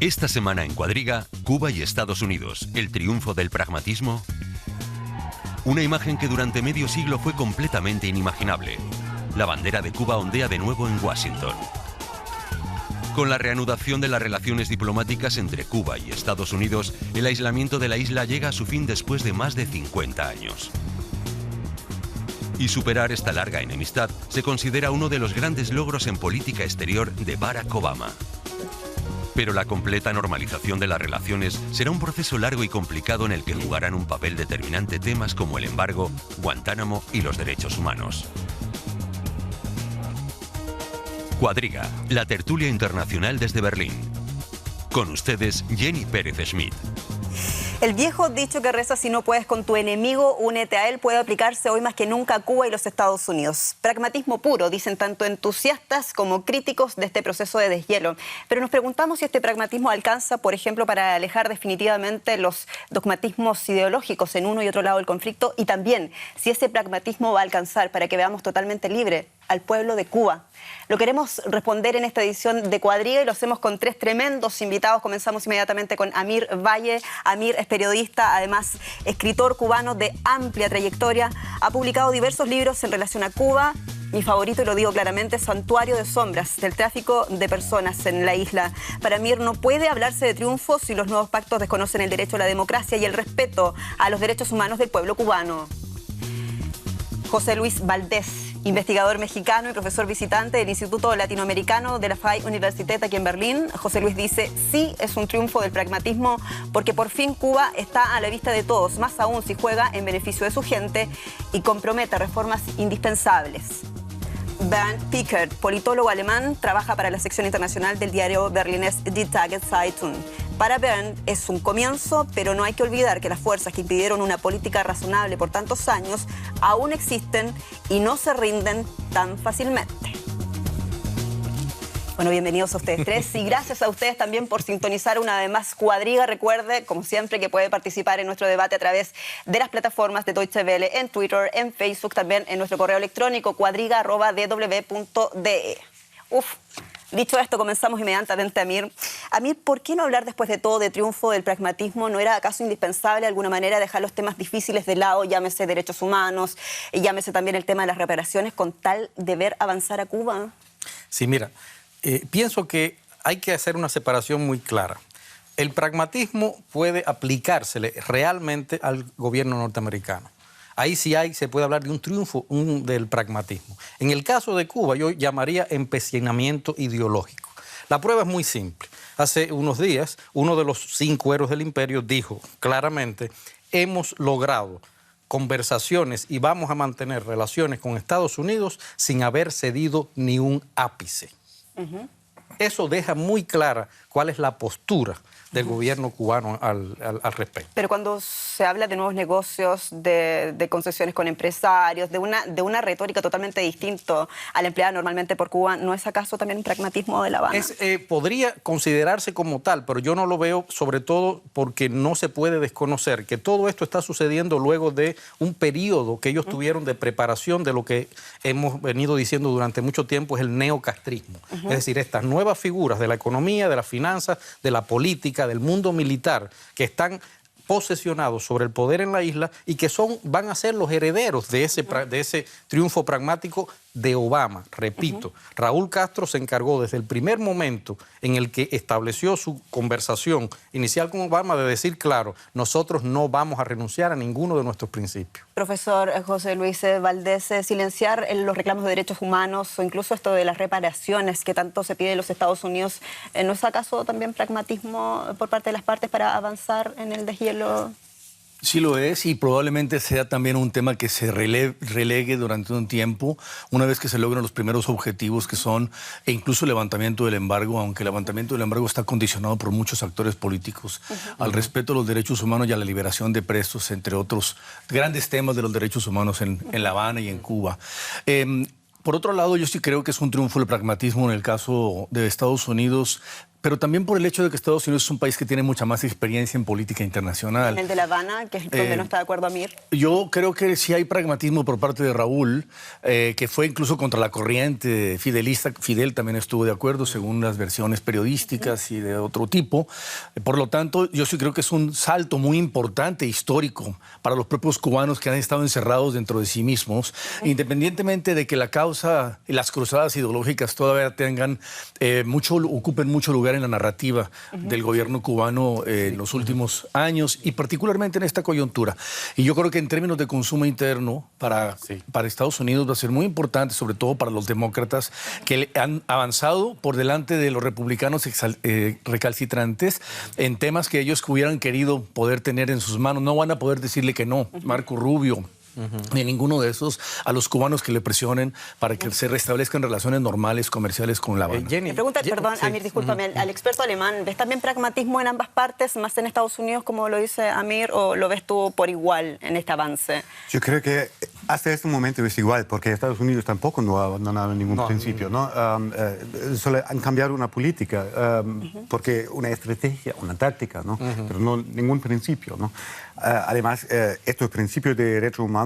Esta semana en Cuadriga, Cuba y Estados Unidos, el triunfo del pragmatismo. Una imagen que durante medio siglo fue completamente inimaginable. La bandera de Cuba ondea de nuevo en Washington. Con la reanudación de las relaciones diplomáticas entre Cuba y Estados Unidos, el aislamiento de la isla llega a su fin después de más de 50 años. Y superar esta larga enemistad se considera uno de los grandes logros en política exterior de Barack Obama. Pero la completa normalización de las relaciones será un proceso largo y complicado en el que jugarán un papel determinante temas como el embargo, Guantánamo y los derechos humanos. Cuadriga, la tertulia internacional desde Berlín. Con ustedes, Jenny Pérez Schmidt. El viejo dicho que reza: si no puedes con tu enemigo, únete a él, puede aplicarse hoy más que nunca a Cuba y los Estados Unidos. Pragmatismo puro, dicen tanto entusiastas como críticos de este proceso de deshielo. Pero nos preguntamos si este pragmatismo alcanza, por ejemplo, para alejar definitivamente los dogmatismos ideológicos en uno y otro lado del conflicto, y también si ese pragmatismo va a alcanzar para que veamos totalmente libre al pueblo de Cuba. Lo queremos responder en esta edición de Cuadriga y lo hacemos con tres tremendos invitados. Comenzamos inmediatamente con Amir Valle. Amir es periodista, además escritor cubano de amplia trayectoria. Ha publicado diversos libros en relación a Cuba. Mi favorito, y lo digo claramente, Santuario de Sombras, del tráfico de personas en la isla. Para Amir, no puede hablarse de triunfo si los nuevos pactos desconocen el derecho a la democracia y el respeto a los derechos humanos del pueblo cubano. José Luis Valdés, investigador mexicano y profesor visitante del Instituto Latinoamericano de la Freie Universität aquí en Berlín. José Luis dice: sí, es un triunfo del pragmatismo porque por fin Cuba está a la vista de todos, más aún si juega en beneficio de su gente y compromete reformas indispensables. Bernd Pickert, politólogo alemán, trabaja para la sección internacional del diario berlinés Die Tageszeitung. Para Bernd es un comienzo, pero no hay que olvidar que las fuerzas que impidieron una política razonable por tantos años aún existen y no se rinden tan fácilmente. Bueno, bienvenidos a ustedes tres y gracias a ustedes también por sintonizar una vez más Cuadriga. Recuerde, como siempre, que puede participar en nuestro debate a través de las plataformas de Deutsche Welle, en Twitter, en Facebook, también en nuestro correo electrónico cuadriga@dw.de. Dicho esto, comenzamos inmediatamente, Amir. Amir, ¿por qué no hablar después de todo de triunfo del pragmatismo? ¿No era acaso indispensable de alguna manera dejar los temas difíciles de lado, llámese derechos humanos, y llámese también el tema de las reparaciones, con tal de ver avanzar a Cuba? Sí, mira, pienso que hay que hacer una separación muy clara. El pragmatismo puede aplicársele realmente al gobierno norteamericano. Ahí sí se puede hablar de un triunfo del pragmatismo. En el caso de Cuba, yo llamaría empecinamiento ideológico. La prueba es muy simple. Hace unos días, uno de los 5 héroes del imperio dijo claramente: hemos logrado conversaciones y vamos a mantener relaciones con Estados Unidos sin haber cedido ni un ápice. Eso deja muy clara cuál es la postura del gobierno cubano al respecto. Pero cuando se habla de nuevos negocios, de concesiones con empresarios, de una retórica totalmente distinta a la empleada normalmente por Cuba, ¿no es acaso también un pragmatismo de La Habana? Podría considerarse como tal, pero yo no lo veo, sobre todo porque no se puede desconocer que todo esto está sucediendo luego de un periodo que ellos tuvieron de preparación de lo que hemos venido diciendo durante mucho tiempo, es el neocastrismo. Es decir, estas nuevas figuras de la economía, de las finanzas, de la política, del mundo militar, que están posesionados sobre el poder en la isla y que van a ser los herederos de ese triunfo pragmático de Obama. Repito, Raúl Castro se encargó desde el primer momento en el que estableció su conversación inicial con Obama de decir claro: nosotros no vamos a renunciar a ninguno de nuestros principios. Profesor José Luis Valdés, silenciar los reclamos de derechos humanos o incluso esto de las reparaciones que tanto se pide en los Estados Unidos, ¿no es acaso también pragmatismo por parte de las partes para avanzar en el deshielo? Sí lo es, y probablemente sea también un tema que se relegue durante un tiempo, una vez que se logren los primeros objetivos que son, e incluso el levantamiento del embargo, aunque el levantamiento del embargo está condicionado por muchos actores políticos, al respeto a los derechos humanos y a la liberación de presos, entre otros grandes temas de los derechos humanos en La Habana y en Cuba. Por otro lado, yo sí creo que es un triunfo del pragmatismo en el caso de Estados Unidos, pero también por el hecho de que Estados Unidos es un país que tiene mucha más experiencia en política internacional. En el de La Habana, que es donde no está de acuerdo Amir. Yo creo que sí hay pragmatismo por parte de Raúl, que fue incluso contra la corriente fidelista. Fidel también estuvo de acuerdo, según las versiones periodísticas y de otro tipo. Por lo tanto, yo sí creo que es un salto muy importante, histórico, para los propios cubanos que han estado encerrados dentro de sí mismos, independientemente de que la causa y las cruzadas ideológicas todavía ocupen mucho lugar en la narrativa del gobierno cubano en los últimos años y particularmente en esta coyuntura. Y yo creo que en términos de consumo interno para Estados Unidos va a ser muy importante, sobre todo para los demócratas que han avanzado por delante de los republicanos recalcitrantes en temas que ellos hubieran querido poder tener en sus manos. No van a poder decirle que no. Marco Rubio, ni ninguno de esos, a los cubanos que le presionen para que se restablezcan relaciones normales, comerciales con La Habana. Me pregunta, perdón, Amir, discúlpame, al experto alemán, ¿ves también pragmatismo en ambas partes, más en Estados Unidos, como lo dice Amir, o lo ves tú por igual en este avance? Yo creo que hasta este momento es igual, porque Estados Unidos tampoco no ha abandonado ningún principio, ¿no? Solo han cambiado una política, porque una estrategia, una táctica, ¿no? Pero no ningún principio, ¿no? Además, estos principios de derechos humanos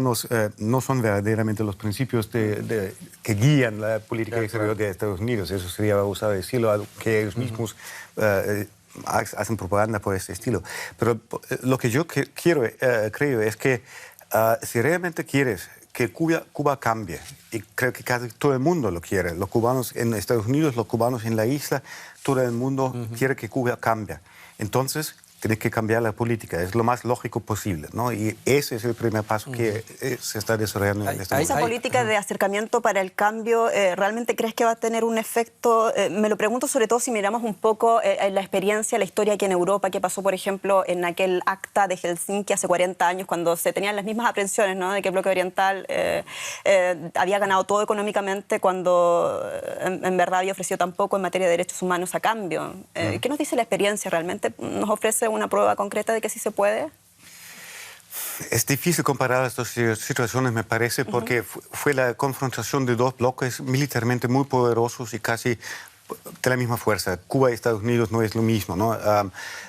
no son verdaderamente los principios que guían la política exterior de Estados Unidos. Eso sería abusado de decirlo, que ellos mismos hacen propaganda por este estilo. Pero lo que yo creo es que si realmente quieres que Cuba cambie, y creo que casi todo el mundo lo quiere, los cubanos en Estados Unidos, los cubanos en la isla, todo el mundo quiere que Cuba cambie. Entonces, tienes que cambiar la política, es lo más lógico posible, ¿no? Y ese es el primer paso que se está desarrollando en este momento. ¿Esa política de acercamiento para el cambio realmente crees que va a tener un efecto? Me lo pregunto sobre todo si miramos un poco la experiencia, la historia aquí en Europa, que pasó, por ejemplo, en aquel acta de Helsinki hace 40 años, cuando se tenían las mismas aprensiones, ¿no?, de que el bloque oriental había ganado todo económicamente cuando en verdad había ofrecido tan poco en materia de derechos humanos a cambio. ¿Qué nos dice la experiencia realmente? ¿Nos ofrece una prueba concreta de que sí se puede? Es difícil comparar estas situaciones, me parece, porque fue la confrontación de dos bloques militarmente muy poderosos y casi de la misma fuerza. Cuba y Estados Unidos no es lo mismo, ¿no?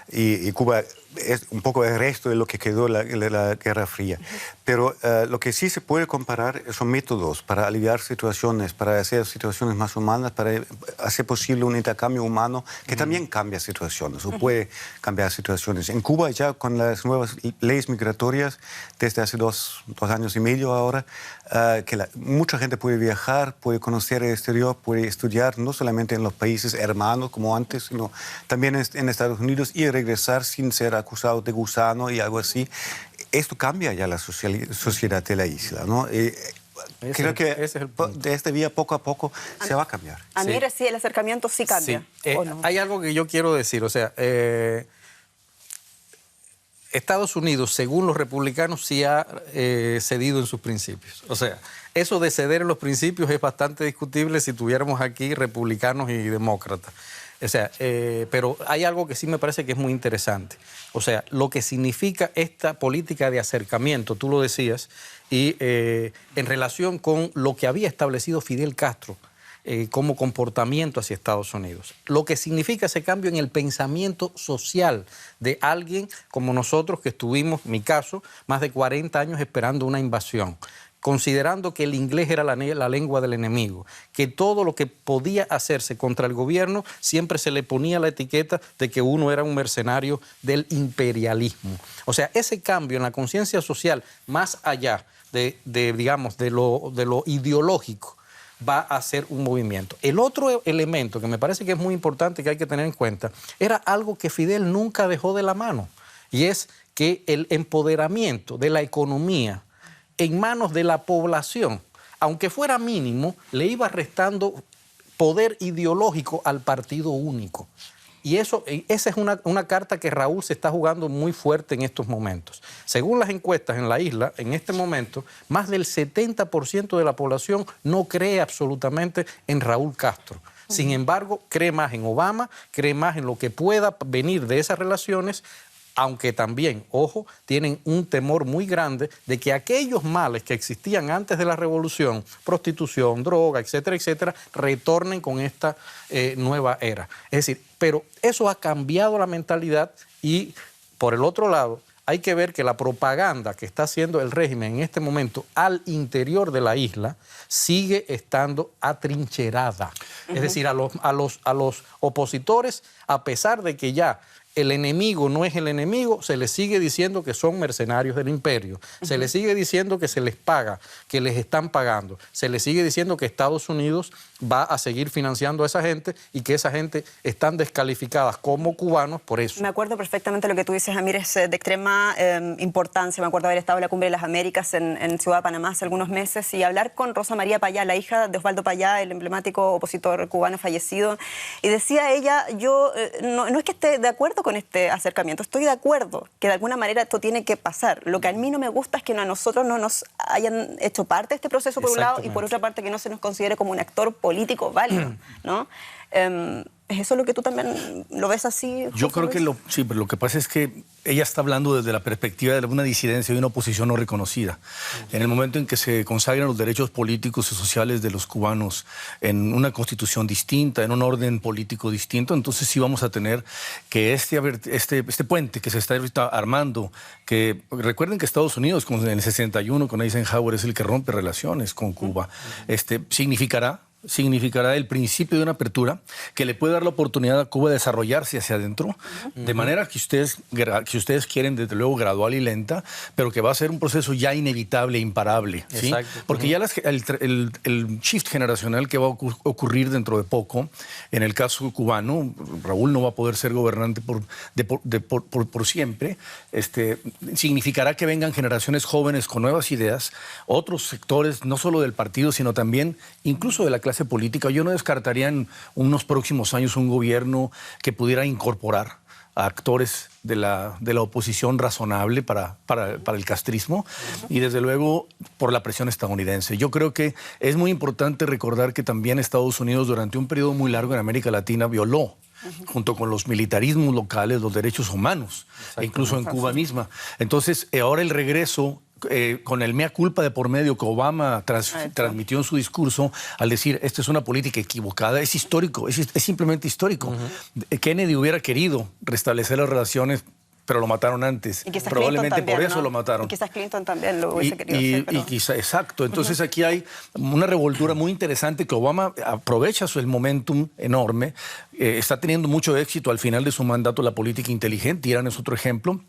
Y Cuba es un poco el resto de lo que quedó de la Guerra Fría. Pero lo que sí se puede comparar son métodos para aliviar situaciones, para hacer situaciones más humanas, para hacer posible un intercambio humano que también cambia situaciones, o puede cambiar situaciones. En Cuba ya con las nuevas leyes migratorias, desde hace dos años y medio ahora, que mucha gente puede viajar, puede conocer el exterior, puede estudiar, no solamente en los países hermanos como antes, sino también en Estados Unidos, y regresar sin ser acusado de gusano y algo así. Esto cambia ya la sociedad de la isla, ¿no? Creo que de este día poco a poco se va a cambiar. Amir, sí, el acercamiento sí cambia. Sí. No? Hay algo que yo quiero decir, o sea, Estados Unidos, según los republicanos, sí ha cedido en sus principios. O sea, eso de ceder en los principios es bastante discutible si tuviéramos aquí republicanos y demócratas. O sea, pero hay algo que sí me parece que es muy interesante. O sea, lo que significa esta política de acercamiento, tú lo decías, y en relación con lo que había establecido Fidel Castro como comportamiento hacia Estados Unidos. Lo que significa ese cambio en el pensamiento social de alguien como nosotros que estuvimos, en mi caso, más de 40 años esperando una invasión, considerando que el inglés era la lengua del enemigo, que todo lo que podía hacerse contra el gobierno siempre se le ponía la etiqueta de que uno era un mercenario del imperialismo. O sea, ese cambio en la conciencia social, más allá digamos, de lo ideológico, va a ser un movimiento. El otro elemento que me parece que es muy importante que hay que tener en cuenta era algo que Fidel nunca dejó de la mano, y es que el empoderamiento de la economía en manos de la población, aunque fuera mínimo, le iba restando poder ideológico al partido único. Y esa es una carta que Raúl se está jugando muy fuerte en estos momentos. Según las encuestas en la isla, en este momento, más del 70% de la población no cree absolutamente en Raúl Castro. Sin embargo, cree más en Obama, cree más en lo que pueda venir de esas relaciones, aunque también, ojo, tienen un temor muy grande de que aquellos males que existían antes de la revolución, prostitución, droga, etcétera, etcétera, retornen con esta nueva era. Es decir, pero eso ha cambiado la mentalidad y, por el otro lado, hay que ver que la propaganda que está haciendo el régimen en este momento al interior de la isla sigue estando atrincherada. Es decir, a los opositores, a pesar de que ya el enemigo no es el enemigo, se les sigue diciendo que son mercenarios del imperio, se les sigue diciendo que se les paga, que les están pagando, se les sigue diciendo que Estados Unidos va a seguir financiando a esa gente y que esa gente están descalificadas como cubanos por eso. Me acuerdo perfectamente lo que tú dices, Amir, es de extrema importancia. Me acuerdo haber estado en la Cumbre de las Américas en Ciudad de Panamá hace algunos meses y hablar con Rosa María Payá, la hija de Osvaldo Payá, el emblemático opositor cubano fallecido, y decía ella, yo no es que esté de acuerdo con este acercamiento, estoy de acuerdo que de alguna manera esto tiene que pasar. Lo que a mí no me gusta es que a nosotros no nos hayan hecho parte de este proceso por un lado y por otra parte que no se nos considere como un actor político válido, ¿no? ¿Es eso lo que tú también lo ves así? Yo creo que sí, pero lo que pasa es que ella está hablando desde la perspectiva de una disidencia y una oposición no reconocida. En el momento en que se consagran los derechos políticos y sociales de los cubanos en una constitución distinta, en un orden político distinto, entonces sí vamos a tener que este puente que se está ahorita armando, que recuerden que Estados Unidos, como en el 61 con Eisenhower, es el que rompe relaciones con Cuba, significará el principio de una apertura que le puede dar la oportunidad a Cuba de desarrollarse hacia adentro, de manera que ustedes quieren, desde luego, gradual y lenta, pero que va a ser un proceso ya inevitable e imparable. ¿Sí? Exacto. Porque ya el shift generacional que va a ocurrir dentro de poco, en el caso cubano, Raúl no va a poder ser gobernante por siempre, significará que vengan generaciones jóvenes con nuevas ideas, otros sectores, no solo del partido, sino también incluso de la clase política. Yo no descartaría en unos próximos años un gobierno que pudiera incorporar a actores de la oposición razonable para el castrismo y desde luego por la presión estadounidense. Yo creo que es muy importante recordar que también Estados Unidos durante un periodo muy largo en América Latina violó junto con los militarismos locales, los derechos humanos, e incluso en Cuba misma. Entonces, ahora el regreso con el mea culpa de por medio que Obama transmitió en su discurso al decir esta es una política equivocada, es histórico, es simplemente histórico. Kennedy hubiera querido restablecer las relaciones, pero lo mataron antes. Y quizás probablemente también, por eso ¿no? lo mataron. Y quizás Clinton también lo hubiese querido hacer. Y quizá, exacto. Entonces aquí hay una revoltura muy interesante que Obama aprovecha el momentum enorme. Está teniendo mucho éxito al final de su mandato la política inteligente. Irán es otro ejemplo.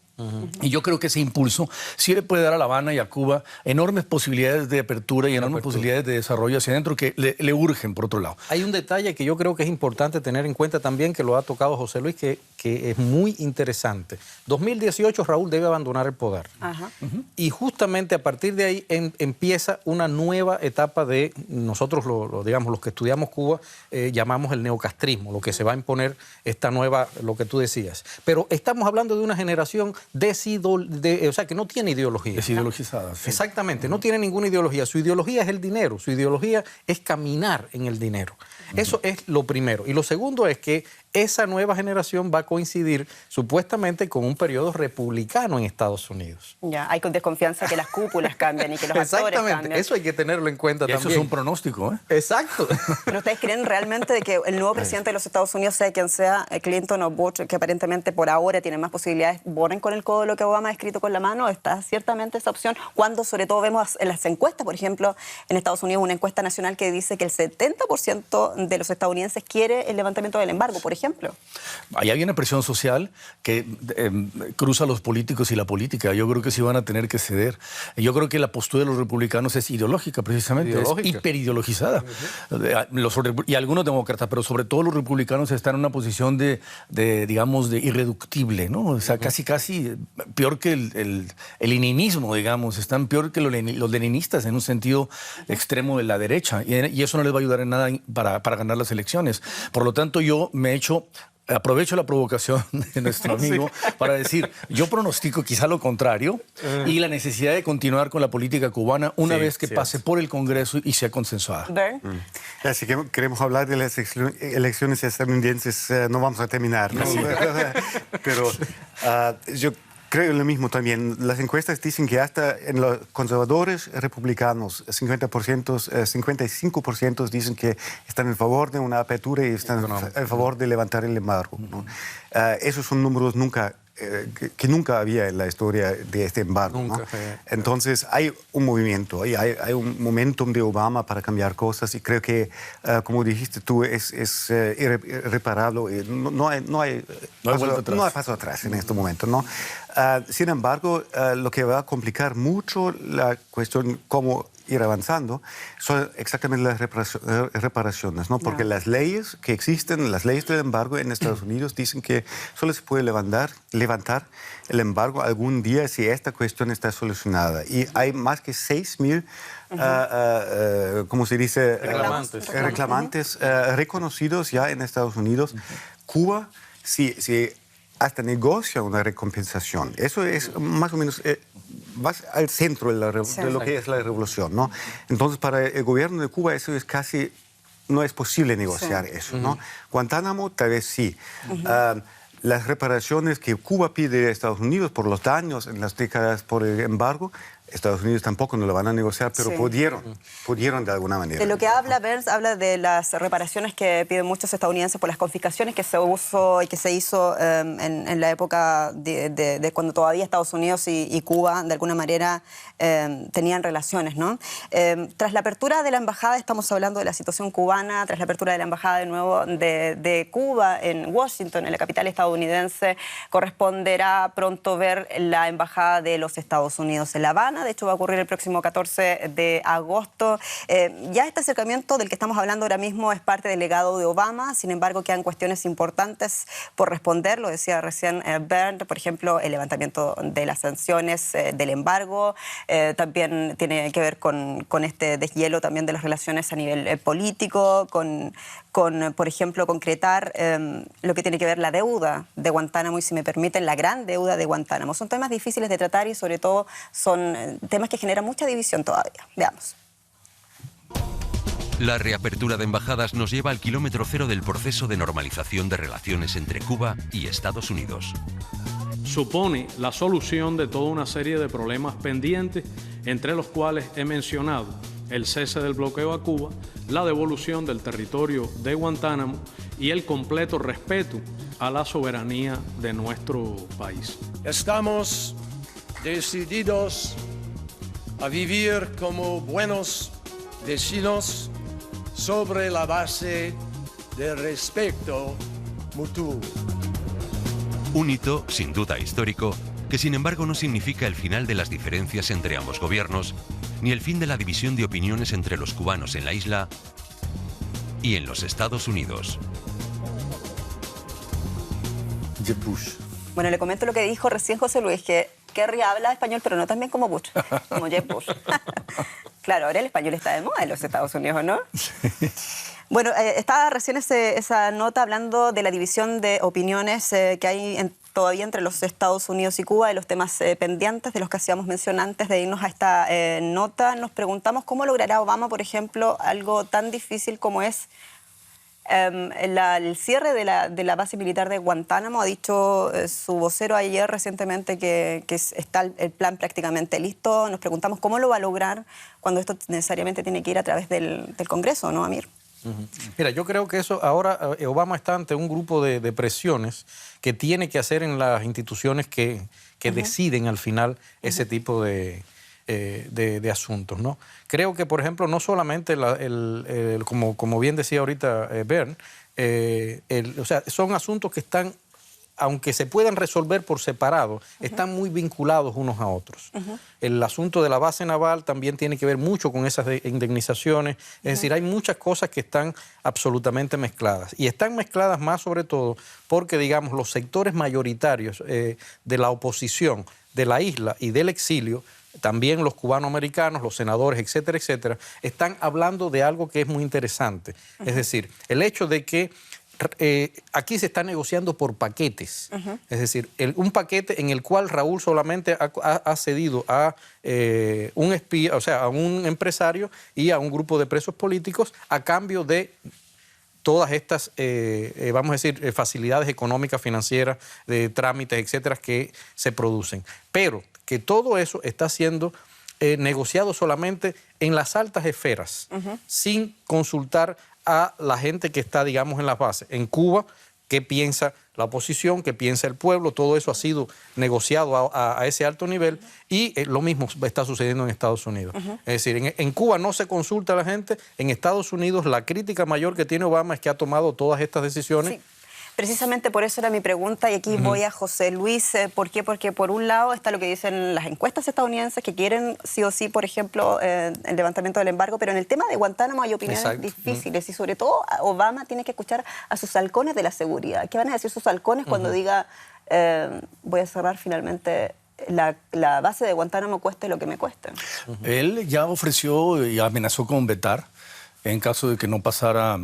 Y yo creo que ese impulso sí le puede dar a La Habana y a Cuba enormes posibilidades de apertura y enormes posibilidades de desarrollo hacia adentro que le urgen, por otro lado. Hay un detalle que yo creo que es importante tener en cuenta también, que lo ha tocado José Luis, que es muy interesante. 2018 Raúl debe abandonar el poder. Y justamente a partir de ahí empieza una nueva etapa de, nosotros digamos, los que estudiamos Cuba, llamamos el neocastrismo, lo que se va a imponer esta nueva, lo que tú decías. Pero estamos hablando de una generación o sea, que no tiene ideología. Desideologizada. Sí. Exactamente, no tiene ninguna ideología. Su ideología es el dinero, su ideología es caminar en el dinero. Eso es lo primero. Y lo segundo es que esa nueva generación va a coincidir supuestamente con un periodo republicano en Estados Unidos. Ya, hay desconfianza que las cúpulas cambian y que los actores cambian. Eso hay que tenerlo en cuenta también. Eso es un pronóstico, ¿eh? Exacto. ¿Pero ustedes creen realmente de que el nuevo presidente de los Estados Unidos, sea quien sea, Clinton o Bush, que aparentemente por ahora tienen más posibilidades, borren con el codo lo que Obama ha escrito con la mano? ¿Está ciertamente esa opción? Cuando sobre todo vemos en las encuestas, por ejemplo, en Estados Unidos, una encuesta nacional que dice que el 70% de los estadounidenses quiere el levantamiento del embargo, por ejemplo. Ahí hay una presión social que cruza a los políticos y la política. Yo creo que sí van a tener que ceder. Yo creo que la postura de los republicanos es ideológica, precisamente. Es hiperideologizada. Y algunos demócratas, pero sobre todo los republicanos están en una posición digamos, de irreductible, ¿no? O sea, casi peor que el leninismo, digamos. Están peor que los leninistas en un sentido extremo de la derecha. Y eso no les va a ayudar en nada para ganar las elecciones. Por lo tanto, yo aprovecho la provocación de nuestro amigo para decir, yo pronostico quizá lo contrario y la necesidad de continuar con la política cubana una vez que pase por el Congreso y sea consensuada. Así que queremos hablar de las elecciones estadounidenses, no vamos a terminar, ¿no? Pero Yo creo lo mismo también. Las encuestas dicen que hasta en los conservadores republicanos, 55% dicen que están en favor de una apertura y están en favor de levantar el embargo, ¿no? Esos son números que nunca había en la historia de este embargo, ¿no? Entonces hay un movimiento, hay un momentum de Obama para cambiar cosas y creo que, como dijiste tú, es irreparable. No hay paso atrás en este momento, ¿no? Sin embargo, lo que va a complicar mucho la cuestión cómo ir avanzando son exactamente las reparaciones, ¿no? Porque las leyes que existen, las leyes del embargo en Estados Unidos dicen que solo se puede levantar el embargo algún día si esta cuestión está solucionada. Y hay más que 6.000 ¿cómo se dice? Reclamantes reconocidos ya en Estados Unidos. Cuba, si hasta negocia una recompensación. Eso es más o menos vas al centro de lo que es la revolución, ¿no? Entonces, para el gobierno de Cuba eso es casi, no es posible negociar eso, ¿no? Guantánamo tal vez sí. Las reparaciones que Cuba pide a Estados Unidos por los daños en las décadas por el embargo, Estados Unidos tampoco no lo van a negociar, pero pudieron de alguna manera. De lo que habla Burns, habla de las reparaciones que piden muchos estadounidenses por las confiscaciones que se hizo en la época de cuando todavía Estados Unidos y Cuba de alguna manera tenían relaciones, ¿no? Tras la apertura de la embajada, estamos hablando de la situación cubana, tras la apertura de la embajada de nuevo de Cuba en Washington, en la capital estadounidense, corresponderá pronto ver la embajada de los Estados Unidos en La Habana. De hecho, va a ocurrir el próximo 14 de agosto. Ya este acercamiento del que estamos hablando ahora mismo es parte del legado de Obama. Sin embargo, quedan cuestiones importantes por responder. Lo decía recién Bernd, por ejemplo, el levantamiento de las sanciones del embargo. También tiene que ver con este deshielo también de las relaciones a nivel político, con, por ejemplo, concretar lo que tiene que ver la deuda de Guantánamo y, si me permiten, la gran deuda de Guantánamo. Son temas difíciles de tratar y, sobre todo, son temas que generan mucha división todavía. Veamos. La reapertura de embajadas nos lleva al kilómetro cero del proceso de normalización de relaciones entre Cuba y Estados Unidos. Supone la solución de toda una serie de problemas pendientes, entre los cuales he mencionado el cese del bloqueo a Cuba, la devolución del territorio de Guantánamo y el completo respeto a la soberanía de nuestro país. Estamos decididos a vivir como buenos vecinos sobre la base del respeto mutuo. Un hito, sin duda histórico, que sin embargo no significa el final de las diferencias entre ambos gobiernos, ni el fin de la división de opiniones entre los cubanos en la isla y en los Estados Unidos. Jeb Bush. Bueno, le comento lo que dijo recién José Luis, que Kerry habla español, pero no tan bien como Bush, como Jeb Bush. Claro, ahora el español está de moda en los Estados Unidos, ¿no? Bueno, estaba recién esa nota hablando de la división de opiniones que hay todavía entre los Estados Unidos y Cuba, de los temas pendientes de los que hacíamos mención antes de irnos a esta nota. Nos preguntamos cómo logrará Obama, por ejemplo, algo tan difícil como es el cierre de la base militar de Guantánamo. Ha dicho su vocero ayer recientemente que está el plan prácticamente listo. Nos preguntamos cómo lo va a lograr cuando esto necesariamente tiene que ir a través del Congreso, ¿no, Amir? Mira, yo creo que eso ahora Obama está ante un grupo de presiones que tiene que hacer en las instituciones que deciden al final ese tipo de asuntos, ¿no? Creo que, por ejemplo, no solamente, como bien decía ahorita Bernd, o sea, son asuntos que están, aunque se puedan resolver por separado, están muy vinculados unos a otros. El asunto de la base naval también tiene que ver mucho con esas indemnizaciones. Es decir, hay muchas cosas que están absolutamente mezcladas. Y están mezcladas más sobre todo porque, digamos, los sectores mayoritarios de la oposición de la isla y del exilio, también los cubanoamericanos, los senadores, etcétera, etcétera, están hablando de algo que es muy interesante. Es decir, el hecho de que aquí se está negociando por paquetes. Es decir, un paquete en el cual Raúl solamente ha cedido a un espía, o sea, a un empresario y a un grupo de presos políticos a cambio de todas estas, vamos a decir, facilidades económicas, financieras, de trámites, etcétera, que se producen. Pero que todo eso está siendo negociado solamente en las altas esferas, sin consultar a la gente que está, digamos, en las bases. En Cuba, ¿qué piensa la oposición? ¿Qué piensa el pueblo? Todo eso ha sido negociado a ese alto nivel y lo mismo está sucediendo en Estados Unidos. Es decir, en Cuba no se consulta a la gente, en Estados Unidos la crítica mayor que tiene Obama es que ha tomado todas estas decisiones. Sí. Precisamente por eso era mi pregunta y aquí voy a José Luis. ¿Por qué? Porque por un lado está lo que dicen las encuestas estadounidenses que quieren sí o sí, por ejemplo, el levantamiento del embargo, pero en el tema de Guantánamo hay opiniones difíciles y sobre todo Obama tiene que escuchar a sus halcones de la seguridad. ¿Qué van a decir sus halcones cuando diga voy a cerrar finalmente la base de Guantánamo cueste lo que me cueste? Él ya ofreció y amenazó con vetar en caso de que no pasara.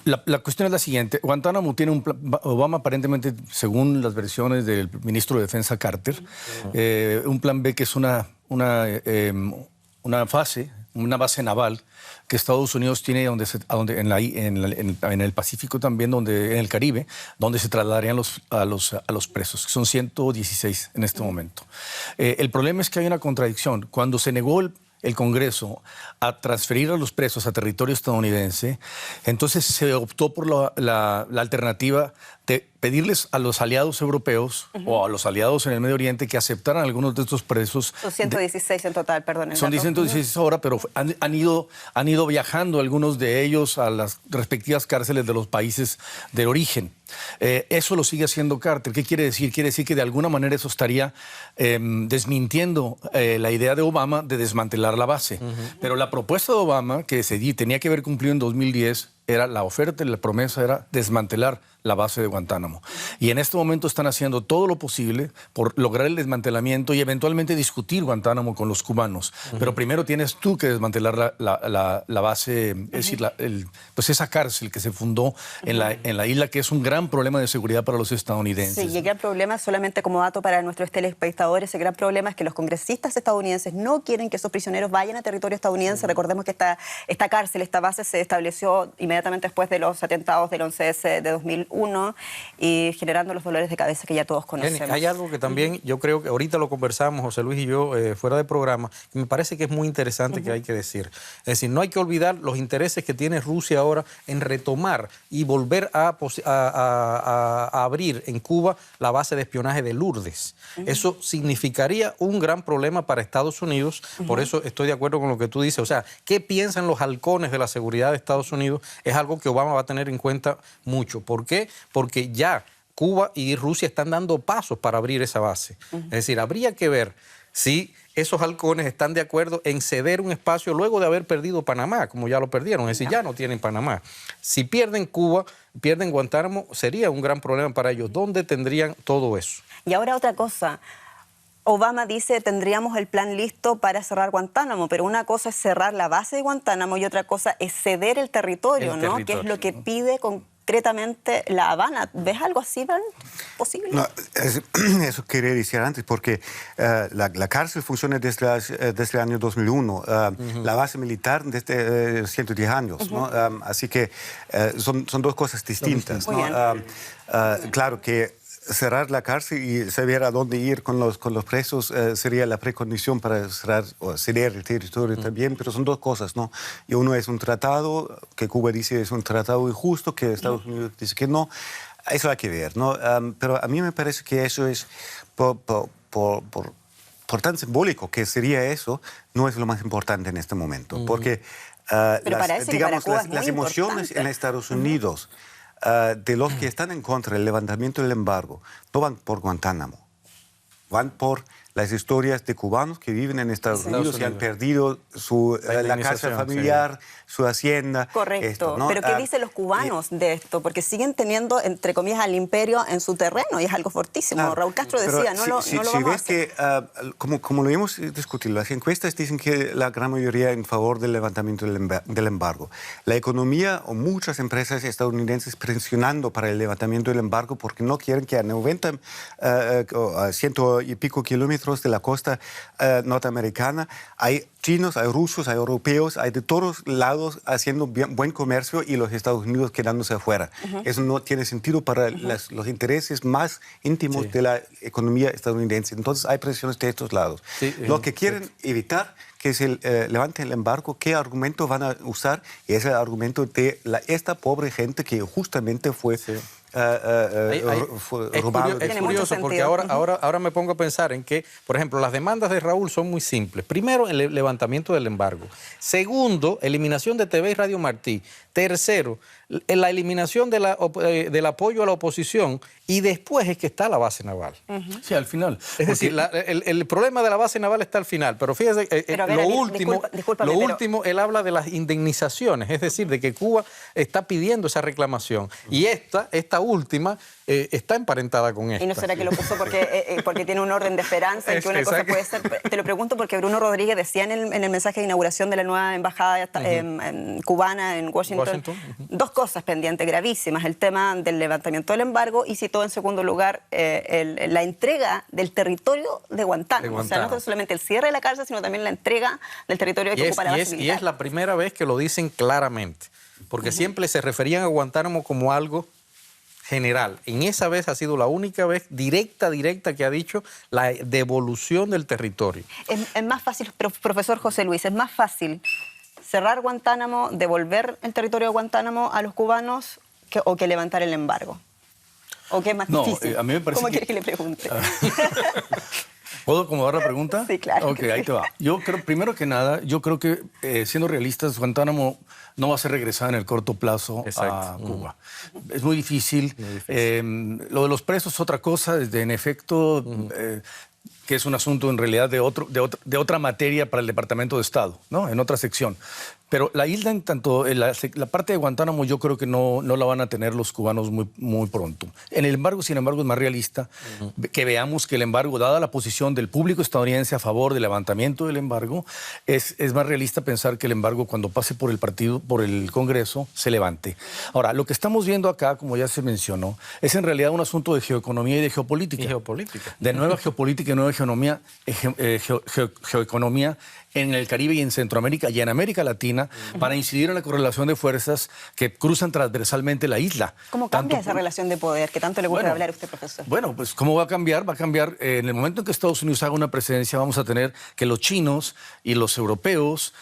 La cuestión es la siguiente. Guantánamo tiene un plan. Obama aparentemente, según las versiones del ministro de Defensa Carter, un plan B que es una base naval que Estados Unidos tiene en el Pacífico también, en el Caribe, donde se trasladarían a los presos, que son 116 en este momento. El problema es que hay una contradicción. Cuando se negó el Congreso a transferir a los presos a territorio estadounidense, entonces se optó por la alternativa de pedirles a los aliados europeos o a los aliados en el Medio Oriente que aceptaran algunos de estos presos. Son 116 en total, perdón. Son 116 ahora, pero han ido viajando algunos de ellos a las respectivas cárceles de los países de origen. Eso lo sigue haciendo Carter. ¿Qué quiere decir? Quiere decir que de alguna manera eso estaría desmintiendo la idea de Obama de desmantelar la base. Pero la propuesta de Obama, que tenía que haber cumplido en 2010, era la oferta y la promesa era desmantelar la base de Guantánamo. Y en este momento están haciendo todo lo posible por lograr el desmantelamiento y eventualmente discutir Guantánamo con los cubanos. Pero primero tienes tú que desmantelar la base, es decir, pues esa cárcel que se fundó en la isla, que es un gran problema de seguridad para los estadounidenses. Sí, y el gran problema, solamente como dato para nuestros telespectadores, el gran problema es que los congresistas estadounidenses no quieren que esos prisioneros vayan a territorio estadounidense. Recordemos que esta cárcel, esta base se estableció inmediatamente después de los atentados del 11S de 2001 y generando los dolores de cabeza que ya todos conocemos. Hay algo que también yo creo que ahorita lo conversamos, José Luis y yo, fuera de programa, y me parece que es muy interesante que hay que decir. Es decir, no hay que olvidar los intereses que tiene Rusia ahora en retomar y volver a abrir en Cuba la base de espionaje de Lourdes. Eso significaría un gran problema para Estados Unidos, por eso estoy de acuerdo con lo que tú dices. O sea, ¿qué piensan los halcones de la seguridad de Estados Unidos? Es algo que Obama va a tener en cuenta mucho. ¿Por qué? Porque ya Cuba y Rusia están dando pasos para abrir esa base. Es decir, habría que ver si esos halcones están de acuerdo en ceder un espacio luego de haber perdido Panamá, como ya lo perdieron. Es decir, ya no tienen Panamá. Si pierden Cuba, pierden Guantánamo, sería un gran problema para ellos. ¿Dónde tendrían todo eso? Y ahora otra cosa. Obama dice tendríamos el plan listo para cerrar Guantánamo, pero una cosa es cerrar la base de Guantánamo y otra cosa es ceder el territorio, ¿no? Que es lo que pide concretamente La Habana. ¿Ves algo así, Van? ¿Posible? No, eso quería decir antes, porque la cárcel funciona desde el año 2001, la base militar desde 110 años, ¿no? Así que son dos cosas distintas, ¿no? Claro que cerrar la cárcel y saber a dónde ir con los presos sería la precondición para cerrar o ceder el territorio también, pero son dos cosas, ¿no? Y uno es un tratado que Cuba dice es un tratado injusto, que Estados Unidos dice que no. Eso hay que ver, ¿no? Pero a mí me parece que eso es por tan simbólico que sería eso, no es lo más importante en este momento, porque las emociones en Estados Unidos de los que están en contra del levantamiento del embargo no van por Guantánamo, van por las historias de cubanos que viven en Estados Unidos y han perdido la casa familiar, su hacienda. Correcto, esto, ¿no? Pero ¿qué dicen los cubanos de esto? Porque siguen teniendo, entre comillas, al imperio en su terreno y es algo fortísimo. Claro, Raúl Castro decía, no lo vamos a hacer. Que, como lo hemos discutido, las encuestas dicen que la gran mayoría en favor del levantamiento del embargo. La economía o muchas empresas estadounidenses presionando para el levantamiento del embargo porque no quieren que a 90, 100 y pico kilómetros kilómetros de la costa norteamericana. Hay chinos, hay rusos, hay europeos, hay de todos lados haciendo buen comercio y los Estados Unidos quedándose afuera. Eso no tiene sentido para los intereses más íntimos de la economía estadounidense. Entonces hay presiones de estos lados. Lo que quieren evitar que se levante el embargo, ¿qué argumento van a usar? Es el argumento de esta pobre gente que justamente fue... Es curioso porque ahora me pongo a pensar en que, por ejemplo, las demandas de Raúl son muy simples. Primero, el levantamiento del embargo. Segundo, eliminación de TV y Radio Martí. Tercero, la eliminación del apoyo a la oposición. Y después es que está la base naval. Sí, al final. Es decir, el problema de la base naval está al final. Pero fíjese, lo último, él habla de las indemnizaciones. Es decir, de que Cuba está pidiendo esa reclamación. Y esta última está emparentada con esta. ¿Y no será que lo puso porque tiene un orden de esperanza y que una cosa puede ser? Te lo pregunto porque Bruno Rodríguez decía en el mensaje de inauguración de la nueva embajada cubana en Washington, dos cosas pendientes gravísimas: el tema del levantamiento del embargo y citó en segundo lugar la entrega del territorio de Guantánamo. O sea, no solamente el cierre de la cárcel, sino también la entrega del territorio que ocupa la base militar. Y es la primera vez que lo dicen claramente, porque siempre se referían a Guantánamo como algo general. En esa vez ha sido la única vez directa que ha dicho la devolución del territorio. Es más fácil, profesor José Luis, es más fácil cerrar Guantánamo, devolver el territorio de Guantánamo a los cubanos o que levantar el embargo. ¿O qué es más difícil? A mí me parece ¿Cómo quiere que le pregunte? ¿Puedo acomodar la pregunta? Sí, claro. Ok, ahí te va. Yo creo, primero que nada, que siendo realistas, Guantánamo no va a ser regresada en el corto plazo a Cuba. Es muy difícil. Lo de los presos es otra cosa, en efecto, que es un asunto en realidad de otra materia para el Departamento de Estado, ¿no? En otra sección. Pero la isla, en tanto, la parte de Guantánamo, yo creo que no la van a tener los cubanos muy pronto. En el embargo, sin embargo, es más realista que veamos que el embargo, dada la posición del público estadounidense a favor del levantamiento del embargo, es más realista pensar que el embargo, cuando pase por el Congreso, se levante. Ahora, lo que estamos viendo acá, como ya se mencionó, es en realidad un asunto de geoeconomía y de geopolítica. De nueva geopolítica y nueva geoeconomía en el Caribe y en Centroamérica y en América Latina para incidir en la correlación de fuerzas que cruzan transversalmente la isla. ¿Cómo cambia esa relación de poder que tanto le gusta hablar a usted, profesor? Bueno, pues ¿cómo va a cambiar? Va a cambiar en el momento en que Estados Unidos haga una presencia, vamos a tener que los chinos y los europeos,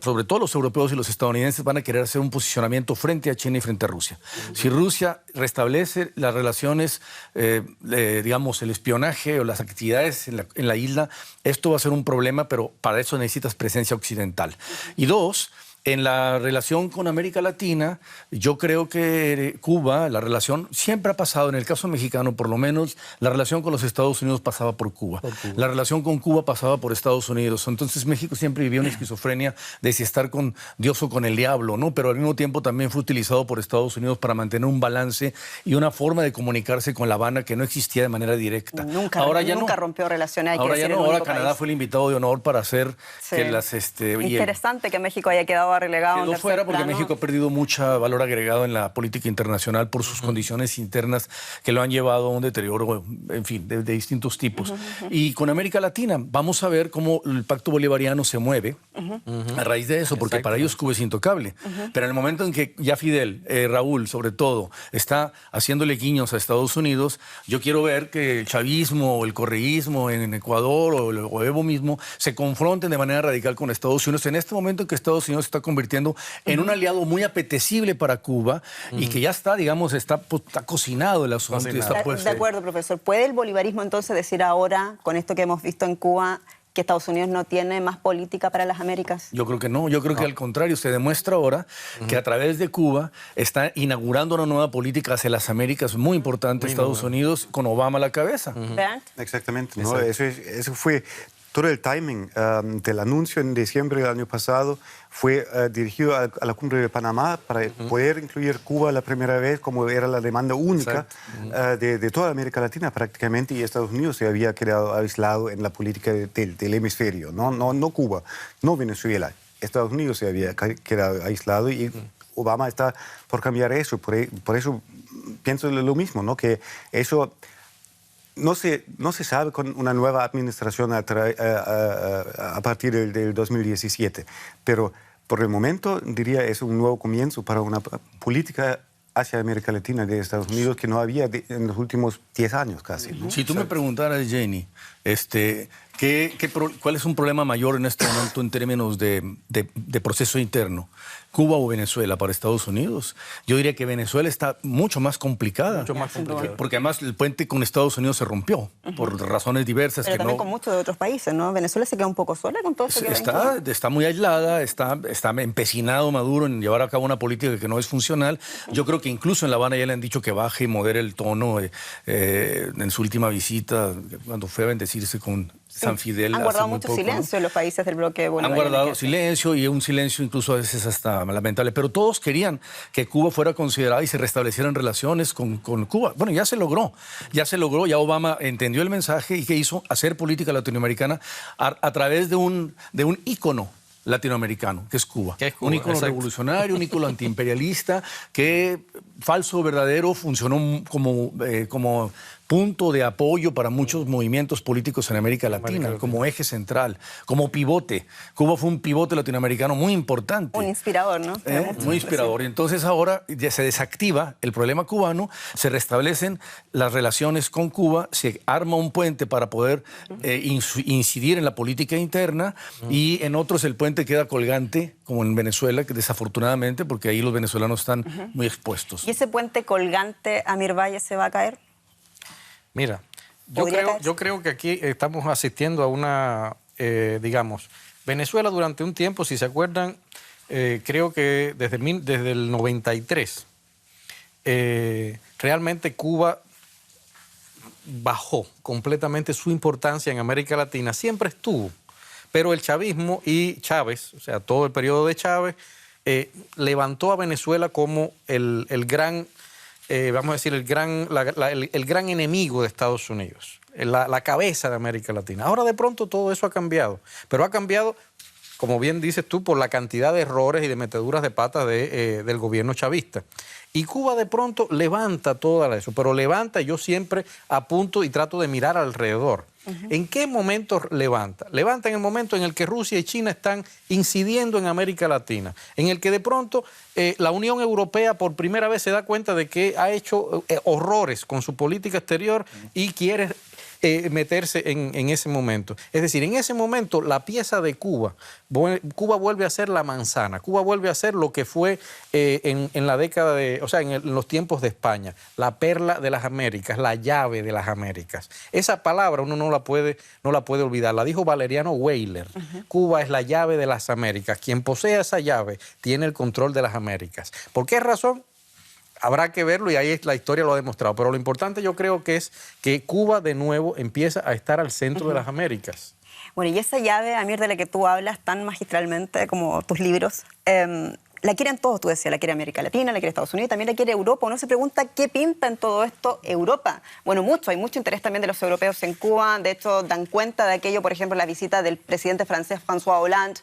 sobre todo los europeos y los estadounidenses van a querer hacer un posicionamiento frente a China y frente a Rusia. Si Rusia restablece las relaciones, digamos, el espionaje o las actividades en la isla, esto va a ser un problema, pero para eso necesitas presencia occidental. Y dos, en la relación con América Latina, yo creo que Cuba, la relación siempre ha pasado, en el caso mexicano por lo menos, la relación con los Estados Unidos pasaba por Cuba. La relación con Cuba pasaba por Estados Unidos. Entonces México siempre vivía una esquizofrenia de si estar con Dios o con el diablo, ¿no? Pero al mismo tiempo también fue utilizado por Estados Unidos para mantener un balance y una forma de comunicarse con La Habana que no existía de manera directa. Nunca rompió relaciones. Ahora ya no. Ahora Canadá fue el invitado de honor para hacer que las... Interesante que México haya quedado relegado. Quedó fuera porque México ha perdido mucho valor agregado en la política internacional por sus condiciones internas que lo han llevado a un deterioro, en fin, de distintos tipos. Y con América Latina, vamos a ver cómo el Pacto Bolivariano se mueve a raíz de eso, porque para ellos Cuba es intocable. Pero en el momento en que ya Fidel, Raúl, sobre todo, está haciéndole guiños a Estados Unidos, yo quiero ver que el chavismo o el correísmo en Ecuador o Evo mismo se confronten de manera radical con Estados Unidos. En este momento en que Estados Unidos se está convirtiendo en un aliado muy apetecible para Cuba y que ya está, digamos, está cocinado el asunto. De acuerdo, profesor. ¿Puede el bolivarismo entonces decir ahora, con esto que hemos visto en Cuba, que Estados Unidos no tiene más política para las Américas? Yo creo que no. Yo creo que al contrario, se demuestra ahora que a través de Cuba está inaugurando una nueva política hacia las Américas muy importante, Estados Unidos, con Obama a la cabeza. Exactamente. ¿No? Eso fue... Todo el timing del anuncio en diciembre del año pasado fue dirigido a la cumbre de Panamá para poder incluir Cuba la primera vez, como era la demanda única de toda América Latina prácticamente, y Estados Unidos se había quedado aislado en la política del hemisferio, no Cuba, no Venezuela. Estados Unidos se había quedado aislado y Obama está por cambiar eso. Por eso pienso lo mismo, ¿no? Que eso... no se sabe con una nueva administración a partir del 2017, pero por el momento diría es un nuevo comienzo para una política hacia América Latina de Estados Unidos que no había en los últimos 10 años casi, ¿no? Si tú me preguntaras, Jenny, ¿cuál es un problema mayor en este momento en términos de proceso interno? ¿Cuba o Venezuela para Estados Unidos? Yo diría que Venezuela está mucho más complicada. Mucho más complicada. Porque además el puente con Estados Unidos se rompió por razones diversas. Pero también con muchos de otros países, ¿no? Venezuela se queda un poco sola con todo eso que está muy aislada, está empecinado Maduro en llevar a cabo una política que no es funcional. Yo creo que incluso en La Habana ya le han dicho que baje y modere el tono en su última visita, cuando fue a bendecirse con San Fidel. Han guardado mucho silencio en los países del bloque bolivariano. Han guardado silencio y un silencio incluso a veces hasta lamentable. Pero todos querían que Cuba fuera considerada y se restablecieran relaciones con Cuba. Bueno, ya se logró. Ya Obama entendió el mensaje y que hizo hacer política latinoamericana a través de un ícono latinoamericano, que es Cuba. Un ícono revolucionario, un ícono antiimperialista, que falso o verdadero funcionó como punto de apoyo para muchos movimientos políticos en América Latina, como eje central, como pivote. Cuba fue un pivote latinoamericano muy importante. Un inspirador, ¿no? Muy inspirador. Y entonces ahora ya se desactiva el problema cubano, se restablecen las relaciones con Cuba, se arma un puente para poder incidir en la política interna y en otros el puente queda colgante, como en Venezuela, que desafortunadamente, porque ahí los venezolanos están muy expuestos. ¿Y ese puente colgante, Amir Valle, se va a caer? Mira, yo creo que aquí estamos asistiendo a una, digamos, Venezuela durante un tiempo, si se acuerdan, creo que desde el 93, realmente Cuba bajó completamente su importancia en América Latina, siempre estuvo, pero el chavismo y Chávez, o sea, todo el periodo de Chávez, levantó a Venezuela como el gran... vamos a decir, el gran enemigo de Estados Unidos, la cabeza de América Latina. Ahora de pronto todo eso ha cambiado, pero ha cambiado, como bien dices tú, por la cantidad de errores y de meteduras de patas del gobierno chavista. Y Cuba de pronto levanta todo eso, pero levanta, yo siempre apunto y trato de mirar alrededor. ¿En qué momento levanta? Levanta en el momento en el que Rusia y China están incidiendo en América Latina, en el que de pronto la Unión Europea por primera vez se da cuenta de que ha hecho horrores con su política exterior y quiere meterse en ese momento. Es decir, en ese momento la pieza de Cuba vuelve a ser la manzana, Cuba vuelve a ser lo que fue en la década en los tiempos de España, la perla de las Américas, la llave de las Américas. Esa palabra uno no la puede olvidar, la dijo Valeriano Weyler. Cuba es la llave de las Américas, quien posea esa llave tiene el control de las Américas. ¿Por qué razón? Habrá que verlo y ahí la historia lo ha demostrado. Pero lo importante yo creo que es que Cuba de nuevo empieza a estar al centro de las Américas. Bueno, y esa llave, Amir, de la que tú hablas tan magistralmente como tus libros, la quieren todos, tú decías, la quiere América Latina, la quiere Estados Unidos, también la quiere Europa. Uno se pregunta qué pinta en todo esto Europa. Bueno, hay mucho interés también de los europeos en Cuba. De hecho, dan cuenta de aquello, por ejemplo, la visita del presidente francés François Hollande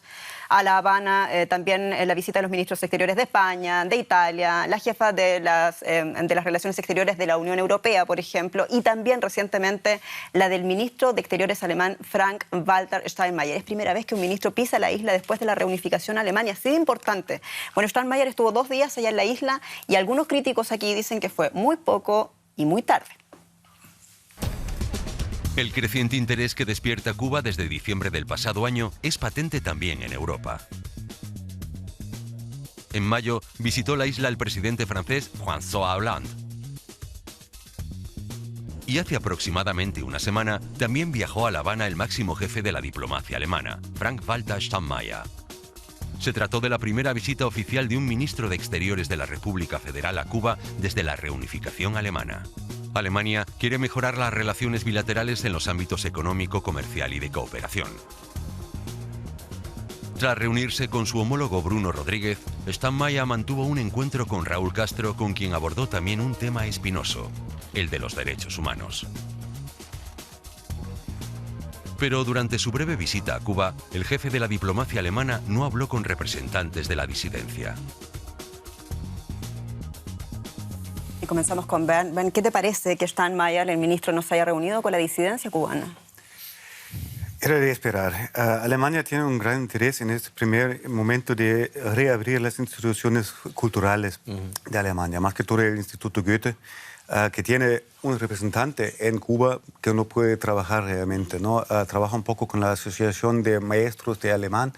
a La Habana, también la visita de los ministros exteriores de España, de Italia, la jefa de las relaciones exteriores de la Unión Europea, por ejemplo, y también recientemente la del ministro de Exteriores alemán Frank-Walter Steinmeier. Es primera vez que un ministro pisa la isla después de la reunificación alemana, así de importante. Bueno, Steinmeier estuvo 2 días allá en la isla y algunos críticos aquí dicen que fue muy poco y muy tarde. El creciente interés que despierta Cuba desde diciembre del pasado año es patente también en Europa. En mayo visitó la isla el presidente francés François Hollande. Y hace aproximadamente una semana también viajó a La Habana el máximo jefe de la diplomacia alemana, Frank-Walter Steinmeier. Se trató de la primera visita oficial de un ministro de Exteriores de la República Federal a Cuba desde la reunificación alemana. Alemania quiere mejorar las relaciones bilaterales en los ámbitos económico, comercial y de cooperación. Tras reunirse con su homólogo Bruno Rodríguez, Steinmeier mantuvo un encuentro con Raúl Castro, con quien abordó también un tema espinoso, el de los derechos humanos. Pero durante su breve visita a Cuba, el jefe de la diplomacia alemana no habló con representantes de la disidencia. comenzamos con Ben. Ben, ¿qué te parece que Steinmeier, el ministro, no se haya reunido con la disidencia cubana? Era de esperar. Alemania tiene un gran interés en este primer momento de reabrir las instituciones culturales de Alemania, más que todo el Instituto Goethe, que tiene un representante en Cuba que no puede trabajar realmente, ¿no? Trabaja un poco con la Asociación de Maestros de Alemán,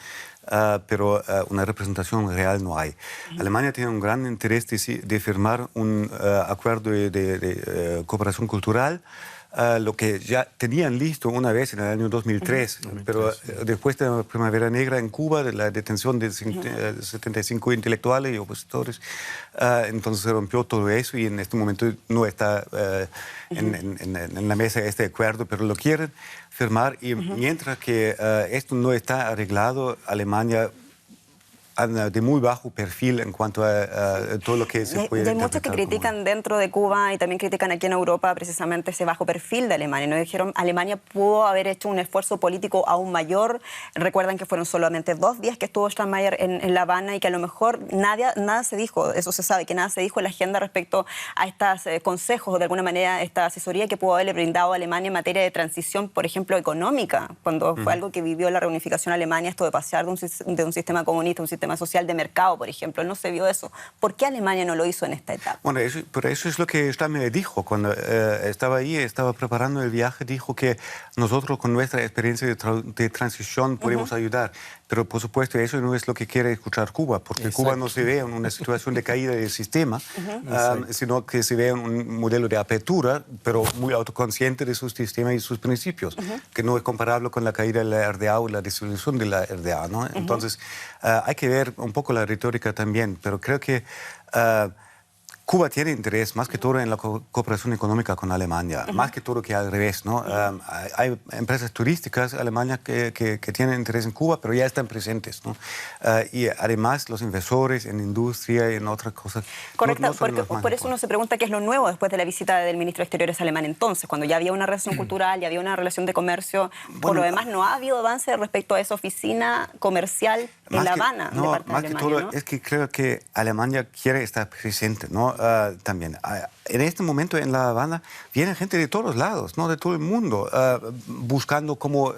pero una representación real no hay. Alemania tiene un gran interés de firmar un acuerdo de cooperación cultural, lo que ya tenían listo una vez en el año 2003, pero después de la Primavera Negra en Cuba, de la detención de 75 intelectuales y opositores, entonces se rompió todo eso y en este momento no está en la mesa este acuerdo, pero lo quieren firmar y mientras que esto no está arreglado, Alemania anda de muy bajo perfil en cuanto a todo lo que se puede. Hay muchos que critican dentro de Cuba y también critican aquí en Europa precisamente ese bajo perfil de Alemania. Nos dijeron Alemania pudo haber hecho un esfuerzo político aún mayor. Recuerdan que fueron solamente 2 días que estuvo Steinmeier en La Habana y que a lo mejor nada se dijo, eso se sabe, que nada se dijo en la agenda respecto a estos consejos o de alguna manera esta asesoría que pudo haberle brindado a Alemania en materia de transición, por ejemplo, económica, cuando fue algo que vivió la reunificación Alemania, esto de pasar de un sistema comunista a un sistema social de mercado, por ejemplo. No se vio eso. ¿Por qué Alemania no lo hizo en esta etapa? Bueno, pero eso es lo que Steinmeier dijo cuando estaba ahí, estaba preparando el viaje, dijo que nosotros con nuestra experiencia de transición podemos ayudar. Pero, por supuesto, eso no es lo que quiere escuchar Cuba, porque Cuba no se ve en una situación de caída del sistema, sino que se ve en un modelo de apertura, pero muy autoconsciente de sus sistemas y sus principios, que no es comparable con la caída de la RDA o la disolución de la RDA, ¿no? Entonces, hay que ver un poco la retórica también, pero creo que Cuba tiene interés más que todo en la cooperación económica con Alemania, más que todo que al revés, ¿no? Hay empresas turísticas alemanas que tienen interés en Cuba, pero ya están presentes, ¿no? Y además los inversores en industria y en otras cosas. Correcto, por eso uno se pregunta qué es lo nuevo después de la visita del ministro de Exteriores alemán entonces, cuando ya había una relación cultural, ya había una relación de comercio. Por lo demás, ¿no ha habido avance respecto a esa oficina comercial en La Habana? No, de parte más de que Alemania, todo ¿no? es que creo que Alemania quiere estar presente, ¿no? También. En este momento en La Habana viene gente de todos lados, ¿no? De todo el mundo, buscando cómo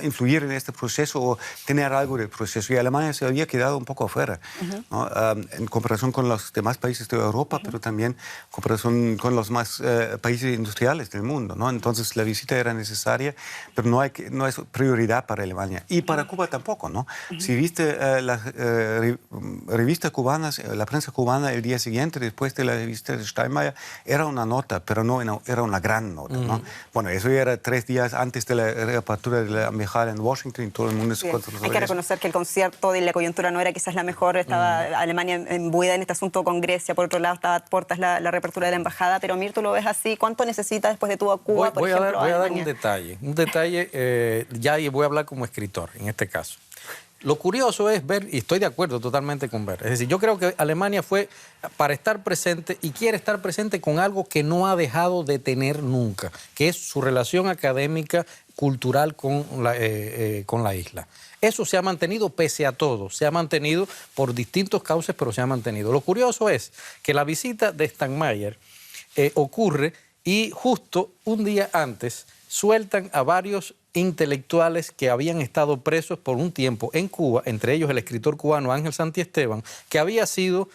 influir en este proceso o tener algo del proceso. Y Alemania se había quedado un poco afuera, ¿no? En comparación con los demás países de Europa, pero también en comparación con los más países industriales del mundo, ¿no? Entonces la visita era necesaria, pero no es prioridad para Alemania. Y para Cuba tampoco, ¿no? Si viste las revistas cubanas, la prensa cubana el día siguiente, después de la visita de Steinmeier, era una nota, pero no era una gran nota, ¿no? Bueno, eso era 3 días antes de la reapertura de la embajada en Washington y todo el mundo se controló. Hay que reconocer que el concierto y la coyuntura no era quizás la mejor, estaba Alemania embuida en este asunto con Grecia, por otro lado estaba a puertas la reapertura de la embajada, pero Mir, ¿tú lo ves así? ¿Cuánto necesita después de tú a Cuba, por ejemplo? Voy a dar un detalle, ya y voy a hablar como escritor en este caso. Lo curioso es ver, y estoy de acuerdo totalmente con ver, es decir, yo creo que Alemania fue para estar presente y quiere estar presente con algo que no ha dejado de tener nunca, que es su relación académica, cultural con la isla. Eso se ha mantenido pese a todo, se ha mantenido por distintos cauces, pero se ha mantenido. Lo curioso es que la visita de Steinmeier ocurre y justo un día antes sueltan a varios intelectuales que habían estado presos por un tiempo en Cuba, entre ellos el escritor cubano Ángel Santiesteban, que había sido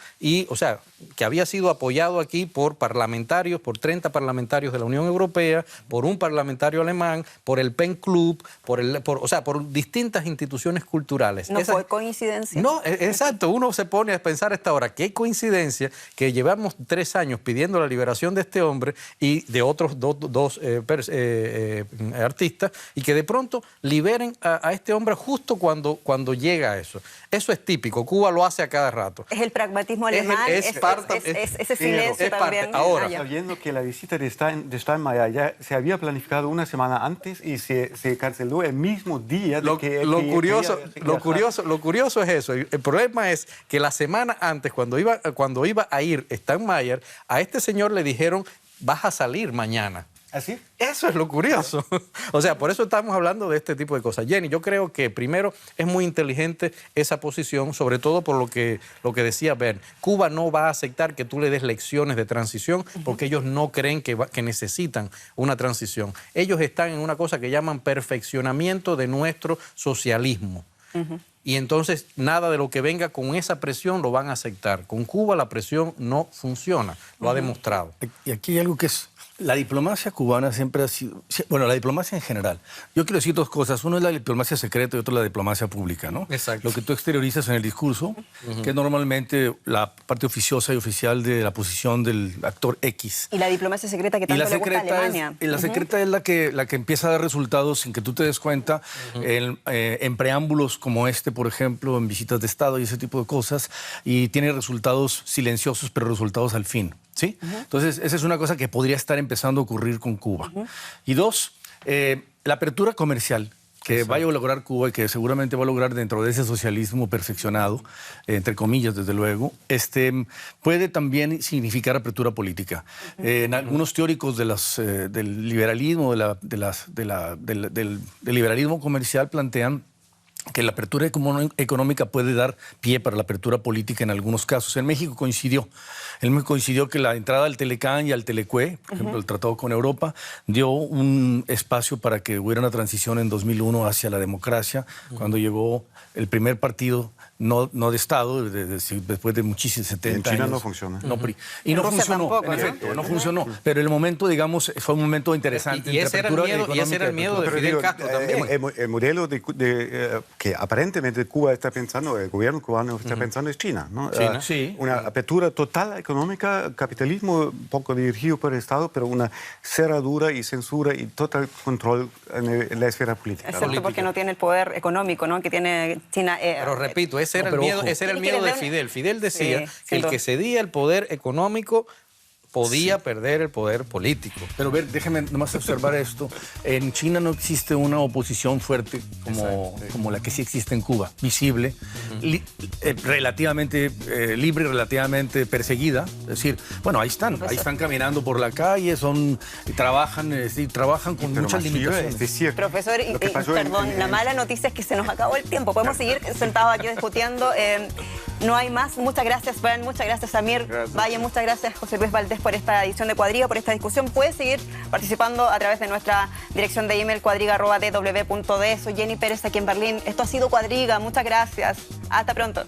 apoyado aquí por parlamentarios, por 30 parlamentarios de la Unión Europea, por un parlamentario alemán, por el PEN Club, por distintas instituciones culturales. ¿No fue coincidencia? No, exacto. Uno se pone a pensar a esta hora, qué coincidencia que llevamos 3 años pidiendo la liberación de este hombre y de otros dos artistas, y que de pronto liberen a este hombre justo cuando llega a eso. Eso es típico. Cuba lo hace a cada rato. Es el pragmatismo alemán, ese silencio también. Ahora, sabiendo que la visita de Steinmeier ya se había planificado una semana antes y se canceló el mismo día. Lo curioso es eso. El problema es que la semana antes, cuando iba a ir Steinmeier, a este señor le dijeron, vas a salir mañana. ¿Así? Eso es lo curioso. O sea, por eso estamos hablando de este tipo de cosas. Jenny, yo creo que primero es muy inteligente esa posición, sobre todo por lo que decía Ben. Cuba no va a aceptar que tú le des lecciones de transición porque ellos no creen que necesitan una transición. Ellos están en una cosa que llaman perfeccionamiento de nuestro socialismo. Y entonces nada de lo que venga con esa presión lo van a aceptar. Con Cuba la presión no funciona, lo ha demostrado. Y aquí hay algo que es... La diplomacia cubana siempre ha sido... Bueno, la diplomacia en general. Yo quiero decir dos cosas. Uno es la diplomacia secreta y otro la diplomacia pública, ¿no? Exacto. Lo que tú exteriorizas en el discurso, que es normalmente la parte oficiosa y oficial de la posición del actor X. Y la diplomacia secreta que tanto le gusta a Alemania. La secreta es la que empieza a dar resultados sin que tú te des cuenta en preámbulos como este, por ejemplo, en visitas de Estado y ese tipo de cosas, y tiene resultados silenciosos, pero resultados al fin. ¿Sí? Entonces, esa es una cosa que podría estar empezando a ocurrir con Cuba. Y dos, la apertura comercial que vaya a lograr Cuba y que seguramente va a lograr dentro de ese socialismo perfeccionado, entre comillas, desde luego, puede también significar apertura política. Algunos teóricos del liberalismo, del liberalismo comercial plantean que la apertura económica puede dar pie para la apertura política en algunos casos. En México coincidió. En México coincidió que la entrada al Telecán y al Telecue, por ejemplo, el tratado con Europa, dio un espacio para que hubiera una transición en 2001 hacia la democracia, cuando llegó el primer partido no de Estado, después de muchísimos 70 años. En China no funciona. Y no funcionó, tampoco, en efecto, no funcionó. Pero el momento, digamos, fue un momento interesante. Y ese era el miedo de Fidel Castro también. El modelo que aparentemente Cuba está pensando, el gobierno cubano está pensando es China, ¿no? China. Sí. Una apertura total económica, capitalismo un poco dirigido por el Estado, pero una cerradura y censura y total control en la esfera política. Excepto porque no tiene el poder económico, ¿no?, que tiene China. Pero repito, ese era el miedo de Fidel. Fidel decía que el que cedía el poder económico podía perder el poder político. Pero déjeme nomás observar esto. En China no existe una oposición fuerte como la que sí existe en Cuba, visible, relativamente libre, relativamente perseguida. Es decir, bueno, ahí están caminando por la calle, trabajan con muchas limitaciones. Es decir, Profesor, perdón, la mala noticia es que se nos acabó el tiempo. Podemos seguir sentados aquí discutiendo. No hay más. Muchas gracias, Ben. Muchas gracias, Amir. Valle, muchas gracias, José Luis Valdés, por esta edición de Cuadriga, por esta discusión. Puedes seguir participando a través de nuestra dirección de email cuadriga@dw.de. Soy Jenny Pérez aquí en Berlín. Esto ha sido Cuadriga. Muchas gracias. Hasta pronto.